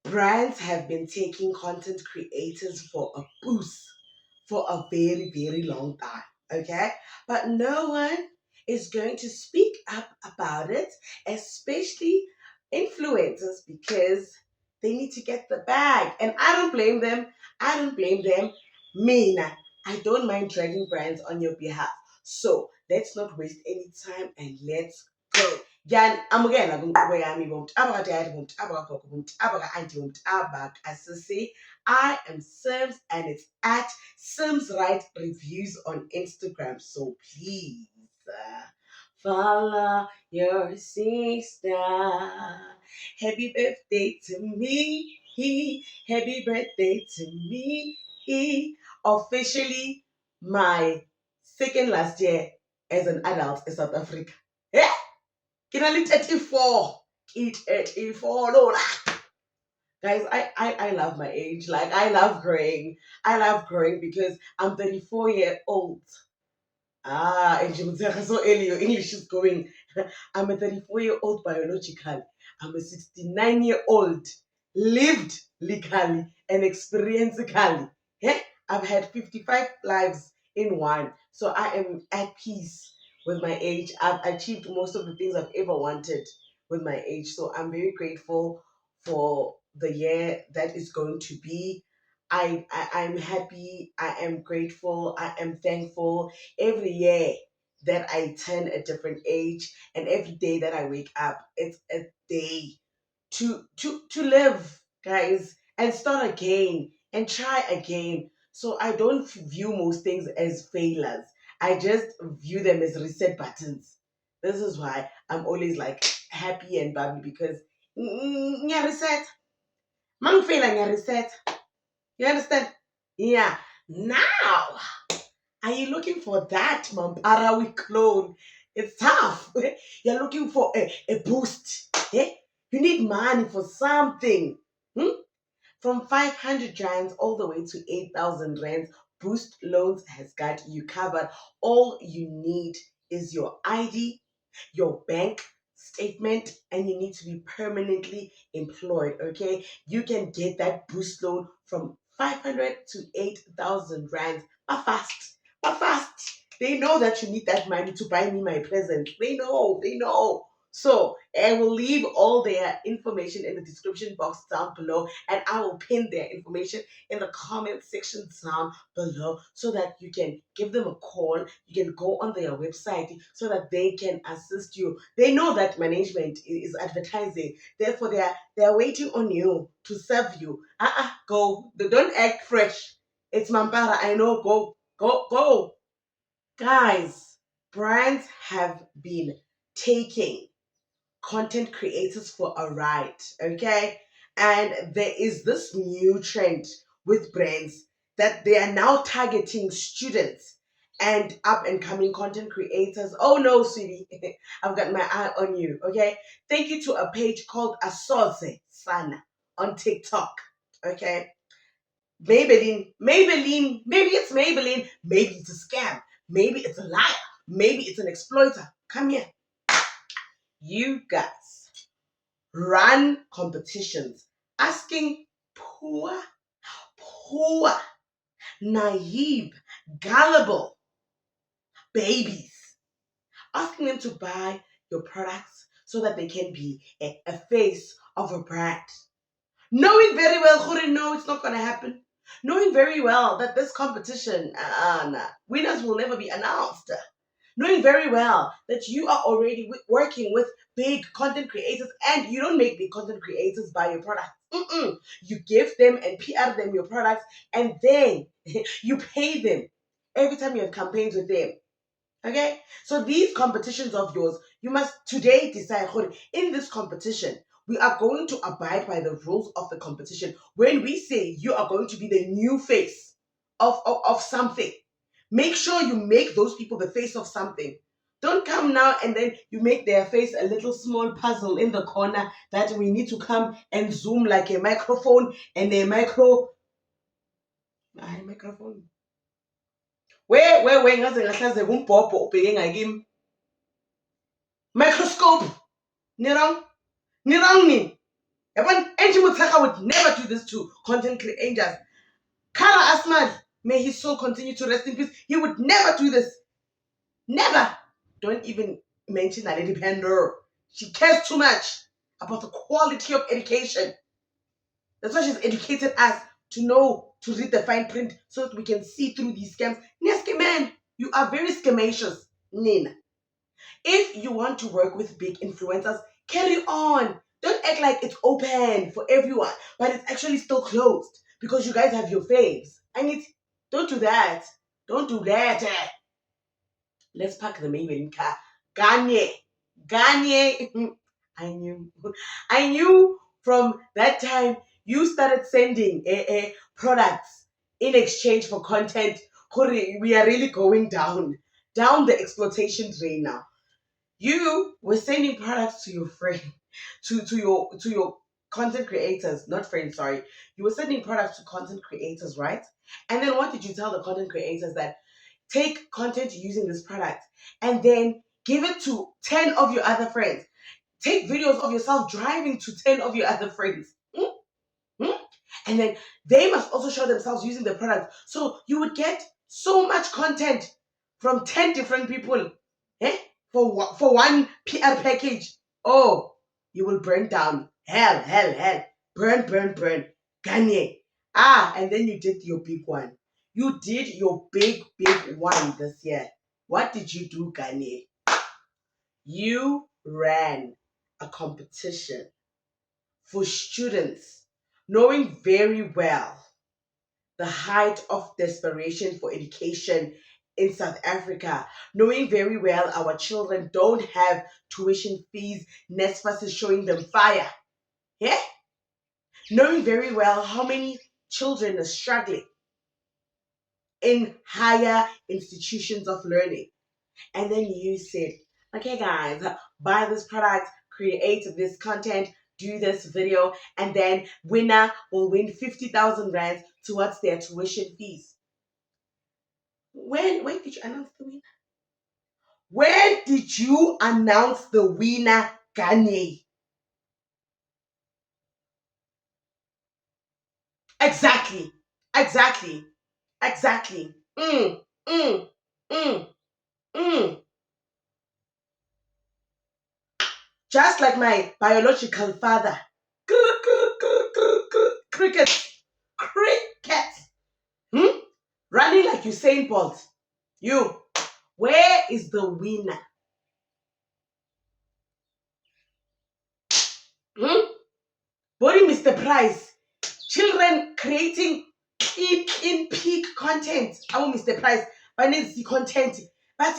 brands have been taking content creators for a boost for a very, very long time. Okay? But no one is going to speak up about it, especially influencers, because they need to get the bag. And I don't blame them. I don't blame them. Mina, I don't mind dragging brands on your behalf. So let's not waste any time and let's go. Yan amukela kwinkqubo yami bomthaba kadade bomthaba kagogo bomthaba ka-aunty bomthaba kasisi. I am Sims and it's at Sims Right Reviews on Instagram. So please follow your sister. Happy birthday to me. Happy birthday to me. Officially my second last year as an adult in South Africa. Yeah. Ke na le 34. Ke 34. Lola. Guys, I love my age. Like, I love growing. I love growing because I'm 34-year-old. And so early, your English is going. I'm a 34-year-old biological. I'm a 69-year-old lived legally and experientially. Yeah? I've had 55 lives in one. So I am at peace with my age. I've achieved most of the things I've ever wanted with my age. So I'm very grateful for the year that is going to be. I'm happy. I am grateful. I am thankful. Every year that I turn a different age, and every day that I wake up, it's a day to live, guys, and start again and try again. So I don't view most things as failures. I just view them as reset buttons. This is why I'm always like happy and bubbly, because reset. Man fail reset. You understand? Yeah. Now, are you looking for that Mamparawi clone? It's tough. You're looking for a boost. Eh? You need money for something. Hmm? From 500 rands all the way to 8,000 rands, Boost Loans has got you covered. All you need is your ID, your bank statement, and you need to be permanently employed. Okay, you can get that boost loan from 500 to 8,000 rands. But fast. They know that you need that money to buy me my present. They know. So I will leave all their information in the description box down below, and I will pin their information in the comment section down below, so that you can give them a call. You can go on their website so that they can assist you. They know that management is advertising, therefore they are waiting on you to serve you. Go. Don't act fresh. It's Mampara. I know. Go. Guys, brands have been taking content creators for a ride, okay? And there is this new trend with brands that they are now targeting students and up and coming content creators. Oh no, sweetie, I've got my eye on you, okay? Thank you to a page called Asoze Sana on TikTok, okay? Maybelline, maybe it's Maybelline, maybe it's a scam, maybe it's a liar, maybe it's an exploiter. Come here. You guys run competitions asking poor, naive, gullible babies, asking them to buy your products so that they can be a face of a brand. Knowing very well, Khuri, no, it's not going to happen. Knowing very well that this competition, winners will never be announced. Knowing very well that you are already working with big content creators, and you don't make big content creators buy your product. You give them and PR them your products, and then you pay them every time you have campaigns with them. Okay? So these competitions of yours, you must today decide, in this competition, we are going to abide by the rules of the competition. When we say you are going to be the new face of something, make sure you make those people the face of something. Don't come now and then you make their face a little small puzzle in the corner that we need to come and zoom like a microphone and a microphone. Where ngaze ngahlaze kumbhobho ubheke ngakimi. Microscope. Nirang ni. Angie Mutaka would never do this to content creators. Kara Asmal, may his soul continue to rest in peace. He would never do this. Never. Don't even mention that Lady Pender. She cares too much about the quality of education. That's why she's educated us to know to read the fine print so that we can see through these scams. Neske man, you are very scamacious, Nina. If you want to work with big influencers, carry on. Don't act like it's open for everyone, but it's actually still closed because you guys have your faves. Don't do that. Don't do that. Let's pack the Maybelline car. Ganye. Ganye. I knew. I knew from that time you started sending products in exchange for content. We are really going down the exploitation drain now. You were sending products to your friend, to your content creators, not friends, sorry. You were sending products to content creators, right? And then what did you tell the content creators that take content using this product and then give it to 10 of your other friends? Take videos of yourself driving to 10 of your other friends. Hmm? Hmm? And then they must also show themselves using the product. So you would get so much content from 10 different people. Eh? For one PR package. Oh, you will burn down. Hell, hell, hell. Burn, burn, burn. Ganye. And then you did your big one. You did your big, big one this year. What did you do, Ganye? You ran a competition for students, knowing very well the height of desperation for education in South Africa, knowing very well our children don't have tuition fees, NSFAS is showing them fire. Yeah? Knowing very well how many children are struggling in higher institutions of learning. And then you said, okay, guys, buy this product, create this content, do this video, and then winner will win 50,000 rands towards their tuition fees. When did you announce the winner? When did you announce the winner, Kanye? Exactly. Exactly. Exactly. Mm, mm, mm. Just like my biological father. Cricket. Cricket. Hmm? Running like Usain Bolt. You. Where is the winner? Hmm? Body Mr. Price. Children creating in peak content. I want Mr. Price. But it's the content. But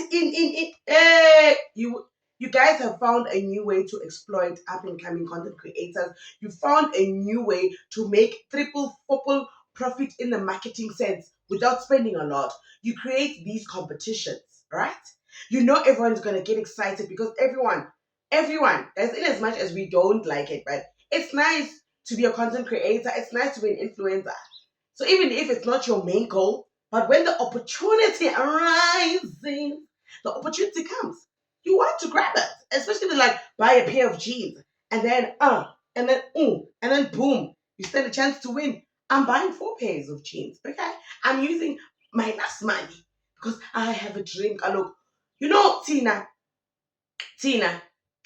you guys have found a new way to exploit up and coming content creators. You found a new way to make triple, profit in the marketing sense without spending a lot. You create these competitions, right? You know everyone's gonna get excited because everyone, as in as much as we don't like it, but it's nice to be a content creator. It's nice to be an influencer. So even if it's not your main goal, but when the opportunity arises, the opportunity comes. You want to grab it, especially like buy a pair of jeans and then boom, you stand a chance to win. I'm buying 4 pairs of jeans. Okay, I'm using my last money because I have a dream. Look, Tina,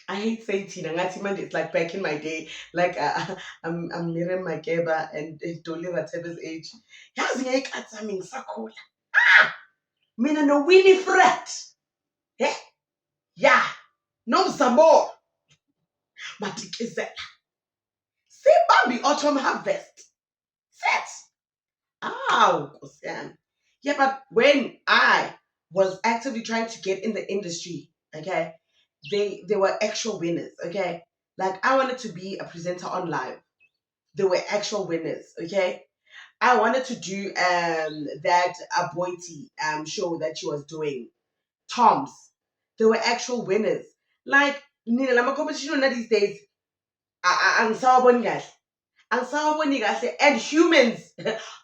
I hate saying Tina. Ngathi manje it's like back in my day, like I'm Miriam Makeba and Dolly Ratebe's age. Yazi ngayikhathi sami ngisakhula. Mina no Winifred. Eh? Yeah. Nomzamo. Matikizela. Sibambi autumn harvest. Set. Oh, Nkosi yami. Yeah, but when I was actively trying to get in the industry, okay, they were actual winners, okay? Like I wanted to be a presenter on live. They were actual winners, okay? I wanted to do that Aboiti show that she was doing. Toms. They were actual winners. Like Nina Lama competition these days. Angisawaboni kahle. Angisawaboni kahle. And humans,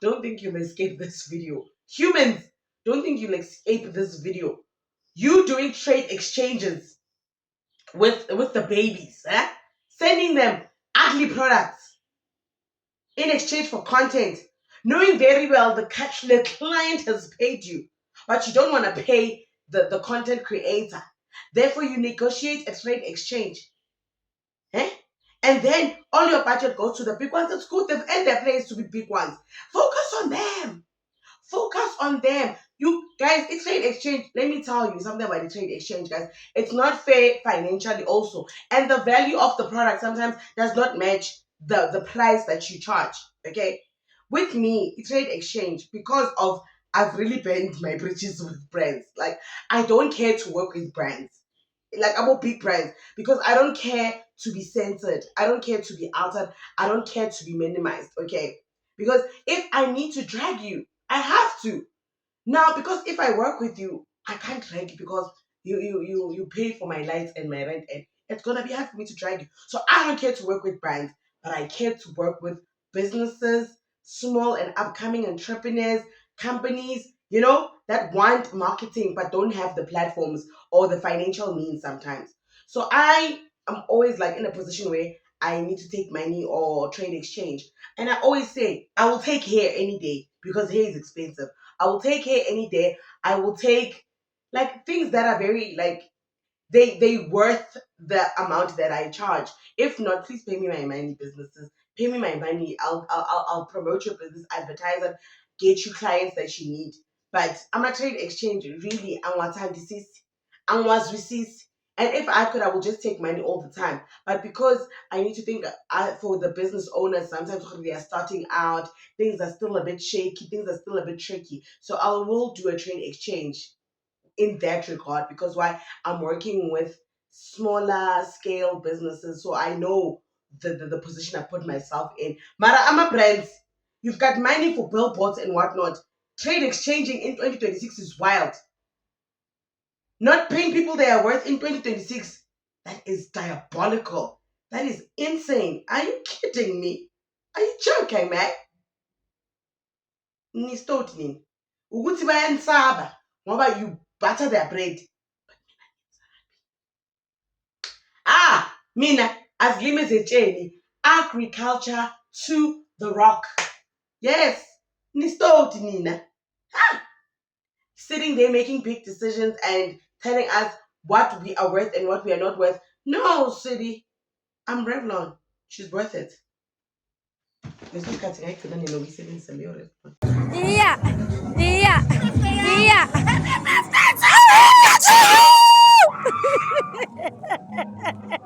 don't think you'll escape this video. Humans, don't think you'll escape this video. You doing trade exchanges with the babies, sending them ugly products in exchange for content, knowing very well the client has paid you, but you don't want to pay the content creator. Therefore, you negotiate a trade exchange. Eh? And then all your budget goes to the big ones. It's good. They've earned their place to be big ones. Focus on them. Focus on them. You guys, it's trade exchange. Let me tell you something about the trade exchange, guys. It's not fair financially also. And the value of the product sometimes does not match the price that you charge. Okay? With me, it's trade exchange because of I've really burned my bridges with brands. Like, I don't care to work with brands. Like, I'm a big brands because I don't care to be censored. I don't care to be altered. I don't care to be minimized. Okay? Because if I need to drag you, I have to. Now, because if I work with you, I can't drag you because you pay for my lights and my rent, and it's gonna be hard for me to drag you. So I don't care to work with brands, but I care to work with businesses, small and upcoming entrepreneurs, companies, that want marketing but don't have the platforms or the financial means sometimes. So I am always like in a position where I need to take money or trade exchange. And I always say, I will take hair any day because hair is expensive. I will take hair any day. I will take like things that are very like they worth the amount that I charge. If not, please pay me my money, businesses. Pay me my money. I'll promote your business, advertise it, get you clients that you need. But I'm a trade exchange really. I want time disease. I was receipts. And if I could, I would just take money all the time. But because I need to think for the business owners, sometimes when they are starting out, things are still a bit shaky, things are still a bit tricky. So I will do a trade exchange in that regard because why I'm working with smaller scale businesses, so I know the position I put myself in. Mara, I'm a brand. You've got money for billboards and whatnot. Trade exchanging in 2026 is wild. Not paying people their worth in 2026. That is diabolical. That is insane. Are you kidding me? Are you joking, man? Nistoti nini? Ukuthi bayanisaba ngoba you butter their bread. Mina azilimi ezetsheni, agriculture to the rock. Yes, nistoti nina. Sitting there making big decisions and telling us what we are worth and what we are not worth. No, city. I'm Revlon. She's worth it. There's no cutting. I couldn't know we said in Revlon. Yeah, yeah, yeah.